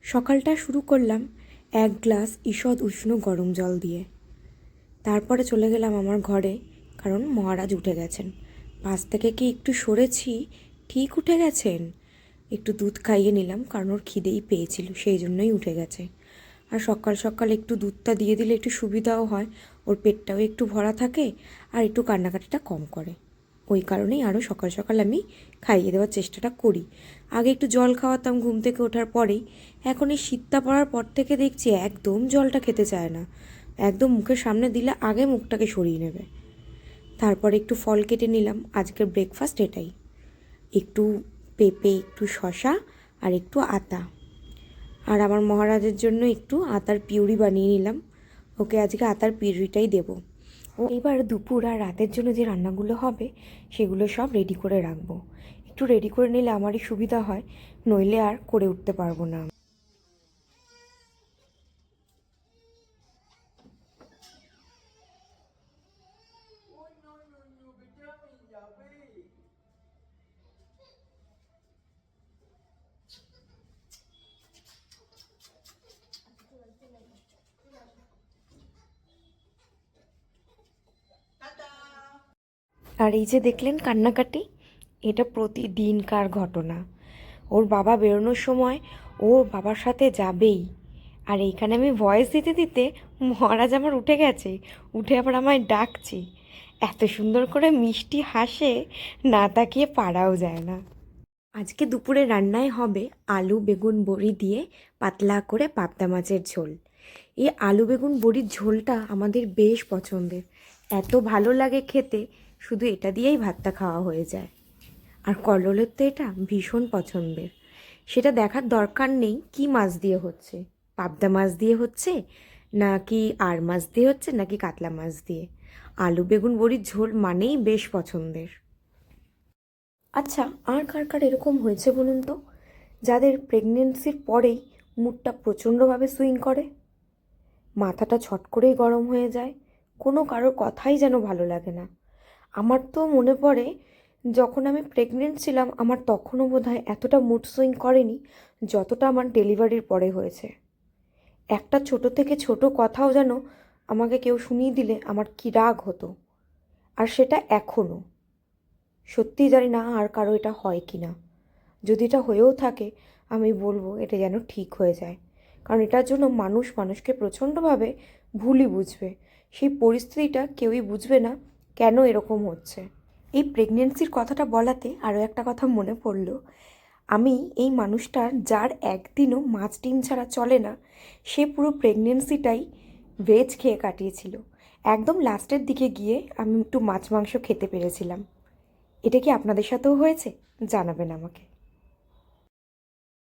সকালটা শুরু করলাম এক গ্লাস ঈষৎ উষ্ণ গরম জল দিয়ে। তারপরে চলে গেলাম আমার ঘরে, কারণ মহারাজ উঠে গেছেন। পাশ থেকে কি একটু সরেছি, ঠিক উঠে গেছেন। একটু দুধ খাইয়ে নিলাম, কারণ ওর খিদেই পেয়েছিল, সেই জন্যই উঠে গেছে। আর সকাল সকাল একটু দুধটা দিয়ে দিলে একটু সুবিধাও হয়, ওর পেটটাও একটু ভরা থাকে আর একটু কান্নাকাটিটা কম করে। ওই কারণেই আরও সকাল সকাল আমি খাইয়ে দেওয়ার চেষ্টাটা করি। আগে একটু জল খাওয়াতাম ঘুম থেকে ওঠার পরেই, এখন এই শীতটা পড়ার পর থেকে দেখছি একদম জলটা খেতে চায় না। একদম মুখের সামনে দিলে আগে মুখটাকে সরিয়ে নেবে। তারপরে একটু ফল কেটে নিলাম, আজকের ব্রেকফাস্ট এটাই। একটু পেঁপে, একটু শশা আর একটু আতা। আর আমার মহারাজের জন্য একটু আতার পিউরি বানিয়ে নিলাম, ওকে আজকে আতার পিউরিটাই দেবো। ও এবার দুপুর আর রাতের জন্য যে রান্নাগুলো হবে সেগুলো সব রেডি করে রাখবো। একটু রেডি করে নিলে আমারই সুবিধা হয়, নইলে আর করে উঠতে পারবো না। আর এই যে দেখলেন কান্নাকাটি, এটা প্রতিদিনকার ঘটনা। ওর বাবা বেরোনোর সময় ও বাবার সাথে যাবেই। আর এইখানে আমি ভয়েস দিতে দিতে মহারাজ আমার উঠে গেছে, উঠে আবার আমায় ডাকছে। এত সুন্দর করে মিষ্টি হাসে, না তাকিয়ে পারাও যায় না। আজকে দুপুরে রান্নায় হবে আলু বেগুন বড়ি দিয়ে পাতলা করে পাবদা মাছের ঝোল। এই আলু বেগুন বড়ির ঝোলটা আমাদের বেশ পছন্দের, এত ভালো লাগে খেতে, শুধু এটা দিয়েই ভাতটা খাওয়া হয়ে যায়। আর কললের তো এটা ভীষণ পছন্দের। সেটা দেখার দরকার নেই কি মাছ দিয়ে হচ্ছে, পাবদা মাছ দিয়ে হচ্ছে নাকি আর মাছ দিয়ে হচ্ছে নাকি কাতলা মাছ দিয়ে, আলু বেগুন বড়ির ঝোল মানেই বেশ পছন্দের। আচ্ছা, আর কার কার এরকম হয়েছে বলুন তো, যাদের প্রেগনেন্সির পরেই মুডটা প্রচণ্ডভাবে সুইং করে, মাথাটা ছট করেই গরম হয়ে যায়, কোনো কারোর কথাই যেন ভালো লাগে না। আমার তো মনে পড়ে যখন আমি প্রেগনেন্ট ছিলাম, আমার তখনও বোধহয় এতটা মুড সুইং করেনি যতটা আমার ডেলিভারির পরে হয়েছে। একটা ছোট থেকে ছোট কথাও যেন আমাকে কেউ শুনিয়ে দিলে আমার কী রাগ হতো। আর সেটা এখনও। সত্যিই জানি না আর কারো এটা হয় কি না। যদি এটা হয়েও থাকে, আমি বলবো এটা যেন ঠিক হয়ে যায়, কারণ এটার জন্য মানুষ মানুষকে প্রচণ্ডভাবে ভুলই বুঝবে। সেই পরিস্থিতিটা কেউই বুঝবে না কেন এরকম হচ্ছে। এই প্রেগনেন্সির কথাটা বলাতে আরও একটা কথা মনে পড়লো। আমি এই মানুষটার যার একদিনও মাছ ডিম ছাড়া চলে না, সে পুরো প্রেগনেন্সিটাই ভেজ খেয়ে কাটিয়েছিল। একদম লাস্টের দিকে গিয়ে আমি একটু মাছ মাংস খেতে পেরেছিলাম। এটা কি আপনাদের সাথেও হয়েছে? জানাবেন আমাকে।